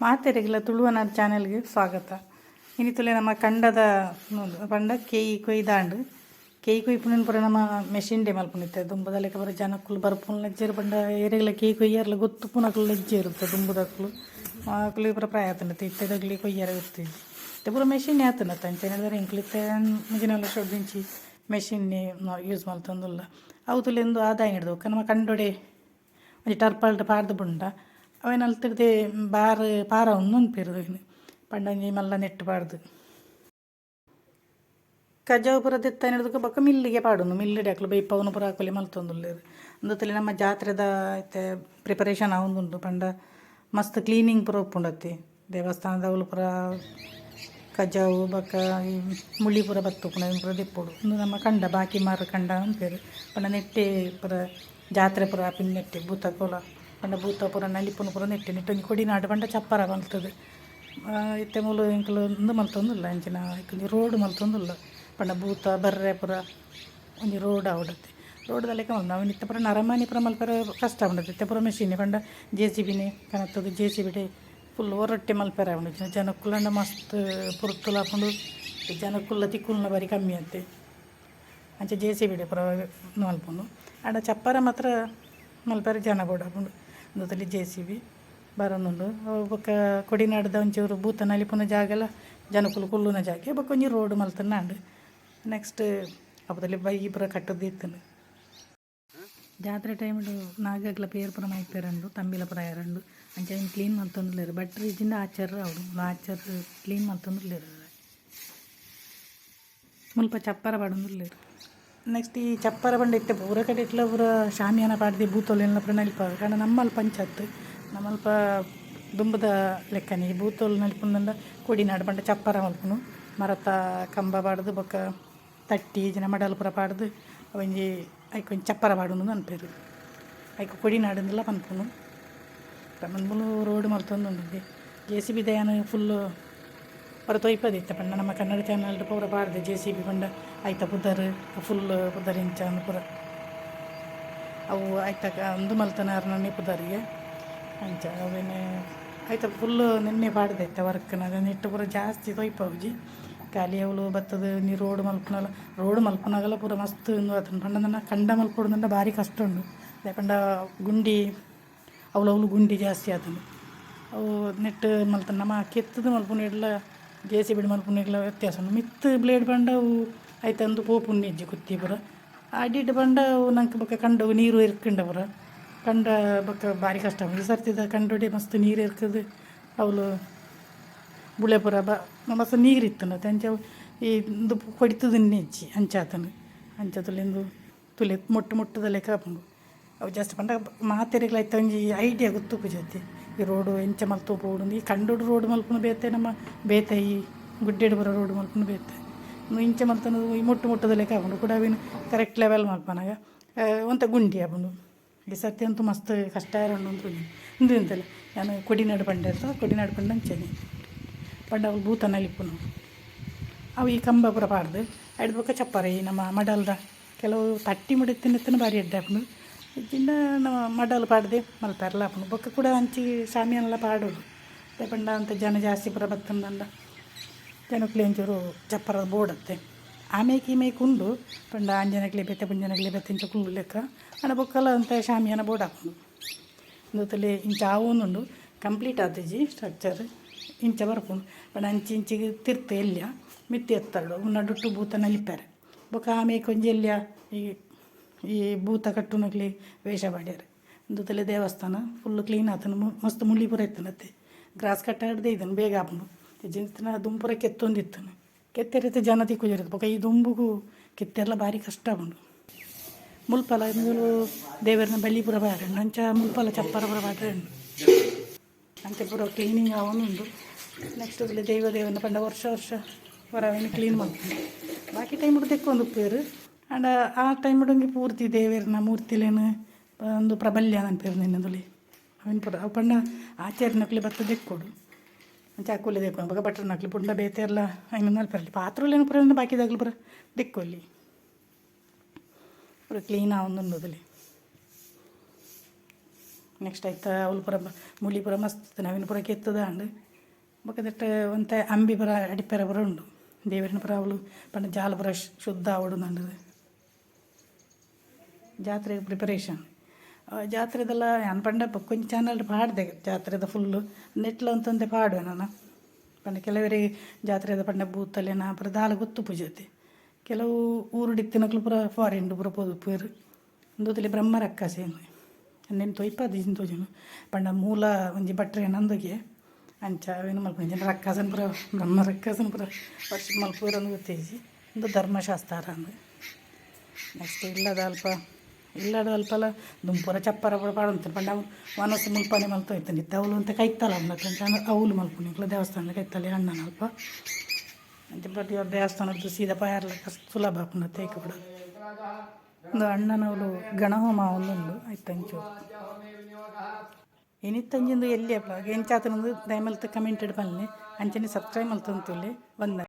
ಮಾತೆರೆಗ್ಲ ತುಳುವನಾಡು ಚಾನೆಲ್ಗೆ ಸ್ವಾಗತ. ಇನ್ನಿತುಲೆ ನಮ್ಮ ಕಂಡದ ಪಂಡ ಕೇಯಿ ಕೊಯ್ದಾಂಡು ಕೇಯಿ ಕೊಯ್ಪುನನ್ ಪುರ ನಮ್ಮ ಮೆಷಿನ್ ಡೇ ಮಲ್ಪುನಿತ್ತೆ ದುಂಬುದಲೆಕ ಪುರ ಜನಕ್ಕುಲು ಬರ್ಪುನ ಲೆಜ್ಜೆರು ಪಂಡ ಏರೆಗ್ಲ ಕೇಯಿ ಕೊಯ್ಯಾರ್ಲ ಗೊತ್ತು ಪುನಕುಲು ಲೆಜ್ಜೆ ಇರುತ್ತೆ ದುಂಬುದಕ್ಕುಲು ಆಕುಲು ಪುರ ಪ್ರಾಯತನತ್ತೆ ಇತ್ತೆದಗ್ಲಿ ಕೊಯ್ಯಾರ ಇರ್ತಿದ್ವಿ ಇತ್ತೆ ಪುರ ಮೆಷಿನ್ ಆತನತ್ತೆ ಅಂಚೆನೆಲ್ಲರ ಇಂಕ್ಲಿತ್ತೆ ಮುಗಿನೆಲ್ಲ ಶೊಡ್ದಿಂಚಿ ಮೆಷಿನ್ನೇ ಯೂಸ್ ಮಲ್ತೊಂದುಲ್ಲ ಅವು ತುಲೆಂದು ಆದಾಯ ಹಿಡ್ದು ನಮ್ಮ ಕಂಡೊಡೆ ಒಂಜಿ ಟರ್ಪಲ್ಡ್ ಪಾಡ್ದು ಬುಂಡ ಅವೇನು ಅಲ್ತಿರ್ದೆ ಪಾರ ಉಂದು ಪಂಡಂಜಿ ಮಲ್ಲ ನೆಟ್ಟು ಪಾಡ್ದು ಕಜಾವು ಪುರ ದೆತ್ತ ಹಿಡಿದು ಬೊಕ್ಕ ಮಿಲ್ಲಿಗೆ ಪಾಡುನು ಮಿಲ್ಲಿಡೆ ಹಾಕಲು ಬೈಪವನು ಪುರ ಹಾಕಲಿ ಮಲ್ತೊಂದುಲ್ಲೇರು ಅಂದತ್ತಲ್ಲಿ ನಮ್ಮ ಜಾತ್ರೆದ ಐತೆ ಪ್ರಿಪರೇಷನ್ ಆವೊಂದುಂಡು ಪಂಡ ಮಸ್ತ್ ಕ್ಲೀನಿಂಗ್ ಪುರ ಉಪ್ಪುಂಡತ್ತಿ ದೇವಸ್ಥಾನದ ಅವಳು ಪುರ ಕಜಾವು ಬೊಕ್ಕ ಈ ಮುಳ್ಳಿ ಪುರ ಬತ್ತುಪುಣ ಪುರ ದಿಪ್ಪುಡು ಒಂದು ನಮ್ಮ ಕಂಡ ಬಾಕಿ ಮಾರು ಕಂಡ ಅಂಪೇರು ಪಂಡ ನೆಟ್ಟೆ ಪುರ ಜಾತ್ರೆ ಪುರ ಪಿನ್ ನೆಟ್ಟೆ ಭೂತ ಕೋಲ ಪಂಡ ಭೂತ ಪುರ ನಲಿಪುನ ಪುರ ನೆಟ್ಟೆ ನೆಟ್ಟೊಂದು ಕೊಡಿನಾಡು ಪಂಡ ಚಪ್ಪರ ಮಲ್ತದೆ ಇತ್ತೆ ಮೂಲು ಇಂಕಲು ಒಂದು ಮಲ್ತೊಂದುಲ್ಲ ಅಂಚಿನ ಇಂಕೊಂದು ರೋಡ್ ಮಲ್ತೊಂದುಲ್ಲ ಪಂಡ ಭೂತ ಬರ್ರೆ ಪುರ ಒಂಜಿ ರೋಡ್ ಆವಡತ್ತೆ ರೋಡ್ದಲ್ಲಿಕ ಮಲ್ತು ನಾವು ನಿತ್ತ ಪುರ ನರಮಾನಿ ಪುರ ಮಲ್ಪರ ಕಷ್ಟ ಉಂಡತ್ತೆ ಇತ್ತೆ ಪುರ ಮೆಷಿನ್ ಪಂಡ JCB ಕನತ್ತದು JCB ಫುಲ್ ಹೊರಟ್ಟೆ ಮಲ್ಪೆರ ಉಂಡು ಜನಕ್ಕುಲಂಡ ಮಸ್ತ್ ಪುರ್ತುಲ ಹಾಕೊಂಡು ಜನಕ್ಕುಲ್ಲ ತಿಕ್ಕುಲ್ನ ಬಾರಿ ಕಮ್ಮಿ ಅಂತೆ ಅಂಚೆ JCB ಪುರ ಮಲ್ಪುಂಡು ಆಡ ಚಪ್ಪರ ಮಾತ್ರ ಮಲ್ಪೆರ ಜನ ಬೋಡ ಹಾಕೊಂಡು ಅಂದಲ್ಲಿ JCB ಬರೋನುಂಡು ಅವು ಬೊಕ್ಕ ಕೊಡಿನಾಡ್ದ ಒಂಚೂರು ಭೂತ ನಲಿಪುನ ಜಾಗೆಲ್ಲ ಜನಕ್ಕುಲು ಕುಲ್ಲುನ ಜಾಗೆ ಬೊಕ್ಕ ಒಂಜಿ ರೋಡ್ ಮಲ್ತನಾಂಡು ನೆಕ್ಸ್ಟ್ ಅಪ್ಪದಲ್ಲಿ ಬೈಗಿ ಪುರ ಕಟ್ಟದ್ದು ಇತ್ತನು ಜಾತ್ರೆ ಟೈಮ್ಡು ನಾಗಗ್ಲ ಪೇರು ಪುರ ಮೈಪೇರಂಡು ತಂಬಿಲ ಪುರ ಯಾರಂಡು ಅಂಚೆ ಕ್ಲೀನ್ ಮಲ್ತೊಂದುಲ್ಲೇರು ಬಟ್ರಿ ಇಜ್ಜಿಂದ ಆಚಾರ ಅವಡು ಆಚಾರ ಕ್ಲೀನ್ ಮಲ್ತೊಂದುಲ್ಲೇರು ಮುಲ್ಪ ಚಪ್ಪರ ಪಾಡೊಂದುಲ್ಲೇರು ನೆಕ್ಸ್ಟ್ ಈ ಚಪ್ಪರ ಬಂಡ ಇತ್ತೆ ಪೂರ ಕಡೆ ಇಟ್ಲ ಪೂರ ಶಾಮಿಯಾನ ಪಾಡ್ದು ಬೂತೋಲೆಲ್ಲ ಪುರ ನಲಿಪ ಕಾರಣ ನಮ್ಮಲ್ಲಿ ಪಂಚಾಯತ್ ನಮ್ಮಲ್ಪ ದುಂಬದ ಲೆಕ್ಕನಿ ಬೂತೋಲು ನಲಿಪುಂದಂಡ ಕೊಡಿನಾಡು ಪಂಡ ಚಪ್ಪರ ಮಲ್ಪುನು ಮರತ ಕಂಬ ಪಾಡ್ದು ಬೊಕ್ಕ ತಟ್ಟಿ ಜನ ಮಡಲು ಪುರ ಪಾಡ್ದು ಒಂಜಿ ಐಕೊಂಜಿ ಚಪ್ಪರ ಪಾಡುನು ಅನ್ಪೇರು ಐಕ ಕೊಡಿನಾಡಿಂದೆಲ್ಲ ಪನ್ಪುನು ಮುಲು ರೋಡ್ ಮಲ್ತೊಂದುಂಡಿದ್ದೆ JCB ದಯಾನು ಫುಲ್ಲು ಪುರ ತೊಯ್ಪದಿತ್ತೆ ಪಂಡ ನಮ್ಮ ಕನ್ನಡ ಚಾನಲ್ ಪೂರ ಪಾಡ್ದೆ JCB ಪಂಡ ಐತ ಪುದರ್ ಫುಲ್ ಪುದರ್ ಇಂಚ ಪುರ ಅವು ಐತ ಒಂದು ಮಲ್ತನಾರ್ನೇ ಪುದರಿಗೆ ಅಂಚ ಅವೇನೆ ಐತ ಫುಲ್ಲು ನಿನ್ನೆ ಪಾಡ್ದೆ ಐತೆ ವರ್ಕ್ನ ನೆಟ್ಟು ಪೂರ ಜಾಸ್ತಿ ತೊಯ್ಪವುಜಿ ಖಾಲಿ ಅವಳು ಬತ್ತದ ನೀ ರೋಡ್ ಮಲ್ಪನಾಗಲ್ಲ ಪೂರ ಮಸ್ತ್ ಅದನ್ನು ಪಂಡ ನನ್ನ ಕಂಡ ಮಲ್ಪೊಡುಂಡ ಭಾರಿ ಕಷ್ಟ ಉಂಡು ಪಂಡ ಗುಂಡಿ ಅವಳು ಗುಂಡಿ ಜಾಸ್ತಿ ಆತನು ಅವು ನೆಟ್ಟು ಮಲ್ತ ನಮ್ಮ ಕೆತ್ತದ ಮಲ್ಪುನ ಎಲ್ಲ JCB ಮಲ್ಪುನೆಗ್ಲ ವ್ಯತ್ಯಾಸ ಉಂಡು ಮಿತ್ ಬ್ಲೇಡ್ ಪಂಡ ಅವು ಐತಂದು ಪೋಪುಣ್ಣಿ ಇಜ್ಜಿ ಕುತ್ತಿ ಪುರ ಅಡಿಡ್ ಪಂಡ ಅವು ನಂಗೆ ಬೊಕ್ಕ ಕಂಡವು ನೀರು ಎರ್ಕಂಡ ಪುರ ಕಂಡ ಬೊಕ್ಕ ಭಾರಿ ಕಷ್ಟ ಉಂಡು ಸರ್ತಿದ ಕಂಡೊಡೆ ಮಸ್ತ್ ನೀರು ಎರ್ಕದು ಅವಳು ಬುಳೆ ಪುರ ಮಸ್ತ್ ನೀರು ಇತ್ತನ ಅಂಚ ಈ ಇದು ಕೊಡಿತದನ್ನೇ ಇಜ್ಜಿ ಅಂಚಾತನು ಅಂಚತುಲೆಂದು ತುಲೆ ಮೊಟ್ಟದಲ್ಲೇ ಕಾಪುಂಡು ಅವು ಜಾಸ್ತಿ ಪಂಡ ಮಾತೆರೆಗ್ಲೈತ ಒಂಜಿ ಐಡಿಯಾ ಗೊತ್ತು ಜೊತೆ ಈ ರೋಡು ಎಂಚ ಮಲ್ತು ಪೋಡು ಈ ಕಂಡೋಡು ರೋಡ್ ಮಲ್ಪುನ ಬೇತೆ ನಮ್ಮ ಬೇತೆ ಈ ಗುಡ್ಡೆಡು ಬರೋ ರೋಡ್ ಮಲ್ಪುನ ಬೇತೆ ಇಂಚ ಮಲ್ತನ ಈ ಮೊಟ್ಟದಲ್ಲೇ ಕಾಪುಂಡು ಕೂಡ ಅವಿನ ಕರೆಕ್ಟ್ ಲೆವೆಲ್ ಮಲ್ಪನಾಗ ಒಂತ ಗುಂಡಿ ಆಪುಂಡು ಈ ಸರ್ತಿ ಅಂತೂ ಮಸ್ತ್ ಕಷ್ಟ ಇರೋಣ ಅಂತ ಇಂದು ಇಂತಲ್ಲ ನಾನು ಕೊಡಿನಾಡು ಪಂಡ ಇರ್ತವೆ ಕೊಡಿನಾಡು ಪಂಡ ಅಂಚನೆ ಪಂಡ ಅವ್ರು ಭೂತ ನಲಿಪುನು ಅವು ಈ ಕಂಬ ಪುರ ಪಾಡ್ದು ಐದು ಬೊಕ್ಕ ಚಪ್ಪರ ಈ ನಮ್ಮ ಮಡಲ್ದ ಕೆಲವು ತಟ್ಟಿ ಮುಡಿತಿನ ಭಾರಿ ಎಡ್ಡೆ ಹಾಪುಂಡು ಇದ್ದಿಂದ ನಮ್ಮ ಮಡಲು ಪಾಡ್ದೆ ಮಲ್ಪೆರಲ್ಲ ಹಾಪುಂಡು ಬೊಕ್ಕ ಕೂಡ ಹಂಚಿ ಶಾಮಿಯನ್ನೆಲ್ಲ ಪಾಡೋದು ಪಂಡ ಅಂತ ಜನ ಜಾಸ್ತಿ ಪುರ ಬತ್ತಂದಂಡ ಜನಕ್ಲೆ ಒಂಚೂರು ಚಪ್ಪರದ ಬೋಡತ್ತೆ ಆಮೇಕೆ ಉಂಡು ಪಂಡ ಅಂಜನಗ್ಲೆ ಬೆತ್ತೆ ಪುಂಜನಗ್ಲೆ ಬೆತ್ತೆ ಇಂಚ ಕುಲ್ಲು ಲೆಕ್ಕ ಅಣ್ಣ ಬೊಕ್ಕಲ್ಲ ಅಂತ ಶಾಮಿಯಾನ ಬೋರ್ಡ್ ಹಾಕೊಂಡು ಇಂದತ್ತಲ್ಲಿ ಇಂಚ ಆವೊಂದುಂಡು ಕಂಪ್ಲೀಟ್ ಆತಜಿ ಸ್ಟ್ರಕ್ಚರ್ ಇಂಚ ಬರ್ಪುಂಡು ಪಂಡ ಅಂಚಿ ಇಂಚಿಗೆ ತಿರ್ತೆ ಎಲ್ಯ ಮಿತ್ತಿ ಎತ್ತರಡು ನಡುಟ್ಟು ಭೂತ ನಲಿಪಾರೆ ಬೊಕ್ಕ ಆಮೇಲೆ ಕೊಂಚ ಎಲ್ಯ ಈ ಭೂತ ಕಟ್ಟುನಗ್ಲಿ ವೇಷ ಮಾಡ್ಯಾರ ಇಂದತ್ತಲ್ಲಿ ದೇವಸ್ಥಾನ ಫುಲ್ಲು ಕ್ಲೀನ್ ಆತನು ಮಸ್ತ್ ಮುಳ್ಳಿ ಪುರ ಇತ್ತನತ್ತೆ ಗ್ರಾಸ್ ಕಟ್ಟಾಡ್ದೆ ಇದನ್ನು ಬೇಗ ಹಾಪುಂಡು ಜಿಂತನ ದುಂಪುರ ಕೆತ್ತೊಂದಿತ್ತನು ಕೆತ್ತೆರತ್ತೆ ಜನ ತಿಕ್ಕುಜಿರತ್ತೆ ಬೊಕ್ಕ ಈ ದುಂಬುಗೂ ಕೆತ್ತೆಲ್ಲ ಭಾರಿ ಕಷ್ಟ ಉಂಡು ಮುಲ್ಪಲ ಮೊದಲು ದೇವರನ್ನ ಬಲಿ ಪುರ ಬಾರಂಡು ಅಂಚ ಮುಲ್ಪಲ ಚಪ್ಪರ ಪುರ ಬಾಡ್ರೆಂಡು ಅಂಚೆ ಪುರ ಕ್ಲೀನಿಂಗ್ ಅವನುಂಡು ನೆಕ್ಸ್ಟ್ ಅದಲ್ಲಿ ದೇವರನ್ನ ಪಂಡ ವರ್ಷ ಹೊರವೇನು ಕ್ಲೀನ್ ಮಾಡ್ಕೊಂಡು ಬಾಕಿ ಟೈಮ್ ತೆಕ್ಕೊಂಡು ಉಪ್ಪೇರು ಆ್ಯಂಡ್ ಆ ಟೈಮ್ ಉಡಂಗೆ ಪೂರ್ತಿ ದೇವರನ್ನ ಮೂರ್ತಿಲೇನು ಒಂದು ಪ್ರಬಲ್ಯ ಅನ್ಪೇರು ನಿನ್ನದಲ್ಲಿ ಅವನ ಪುರ ಅವು ಪಂಡ ಆಚಾರ್ಯನಕ್ಲಿ ಬತ್ತ ತೆಕ್ಕೊಡು ಚಾಕುಲಿ ತೆಕ್ಕೊಂಡು ಬೊಕ್ಕ ಬಟ್ರನಕ್ಲಿ ಪುಂಡ ಬೇತೆ ಎಲ್ಲ ಹಂಗೆ ನಲ್ಪರಲಿ ಪಾತ್ರೆಲೇನು ಪುರ ಬಾಕಿದಾಗಲು ಪುರ ತೆಕ್ಕೊಲ್ಲಿ ಪುರ ಕ್ಲೀನ್ ಆವೊಂದುಂಡು ಅದಲ್ಲಿ ನೆಕ್ಸ್ಟ್ ಆಯ್ತಾ ಅವಳು ಪುರ ಮುಳಿ ಪುರ ಮಸ್ತ್ ನವೀನ ಪುರ ಕೆತ್ತದ ಅಂಡು ಬೊಕದಟ್ಟು ಒಂತೆ ಅಂಬಿ ಪುರ ಅಡಿಪೆರ ಪುರ ಉಂಡು ದೇವರಿನ ಪುರ ಅವಳು ಪಂಡ ಜಾಲ ಪುರ ಶುದ್ಧ ಆವಡುಂದು ಜಾತ್ರೆಗೆ ಪ್ರಿಪರೇಷನ್ ಜಾತ್ರೆದೆಲ್ಲ ನಾನು ಪಂಡ ಕೊಂಚ ಚಾನಲ್ ಪಾಡ್ದೆ ಜಾತ್ರೆದ ಫುಲ್ಲು ನೆಟ್ಲ ಅಂತಂದೆ ಪಾಡುವೆ ನಾನು ಪಂಡ ಕೆಲವರಿಗೆ ಜಾತ್ರೆದ ಪಂಡ ಬೂತಲೆನ ಪುರ ದಾಲ ಗೊತ್ತು ಪೂಜತೆ ಕೆಲವು ಊರುಡಿತ್ತಿನಕ್ಲು ಪುರ ಫಾರಿನ್ ಪುರ ಪೋದು ಪೇರು ಒಂದೊತ್ತಲಿ ಬ್ರಹ್ಮ ರಕ್ಕಸೇನು ನೆನ್ ತೊಯ್ಪದಿನ ತೋಜನು ಪಂಡ ಮೂಲ ಒಂಜಿ ಬಟ್ರೆ ನಂದೊಗೆ ಅಂಚ ಅವೇನು ಮಲ್ಪಂಜ ರಕ್ಕಸನ ಪುರ ಬ್ರಹ್ಮ ರಕ್ಕಸನ ಪುರ ವರ್ಷ ಮಲ್ಪೂರ ಅಂದು ಗೊತ್ತೇಜಿ ಒಂದು ಧರ್ಮಶಾಸ್ತ್ರ ಅಂದು ನೆಕ್ಸ್ಟ್ ಇಲ್ಲದ ಅಲ್ಪಲ ದುಂಪುರ ಚಪ್ಪರ ಪುರ ಪಾಡಂತಾರೆ ಪಂಡ ಮನಸ್ಸು ಮುಲ್ಪನೆ ಮಲ್ತೋಯ್ತಾನೆ ಅವಳು ಅಂತ ಕೈತಲ್ಲ ಅವನ ಅವಳು ಮಲ್ಪುನಿಕ್ಲ ದೇವಸ್ಥಾನದ ಕೈತಲ್ಲಿ ಅಣ್ಣನ ಅಲ್ಪ ಅಂತ ಬಟ್ ಇವ್ರ ದೇವಸ್ಥಾನದ್ದು ಸೀದಾ ಪಾಯರ್ಲ ಸುಲಭ ಹಾಕೊಂಡು ತೇಕ ಬಿಡ ಒಂದು ಅಣ್ಣನವಳು ಗಣಹೋಮ ಒಂದೊಂದು ಆಯ್ತಂಚು ಏನಿತ್ತಂಜಿಂದು ಎಲ್ಲಿ ಅಪ್ಪ ಎಂಚಾತನೊಂದು ದಯಮಲ್ತ ಕಮೆಂಟೆಡ್ ಬನ್ನಿ ಅಂಚನೆ ಸಬ್ಸ್ಕ್ರೈಬ್ ಮಲ್ತಂತುಲ್ಲೆ ಒಂದ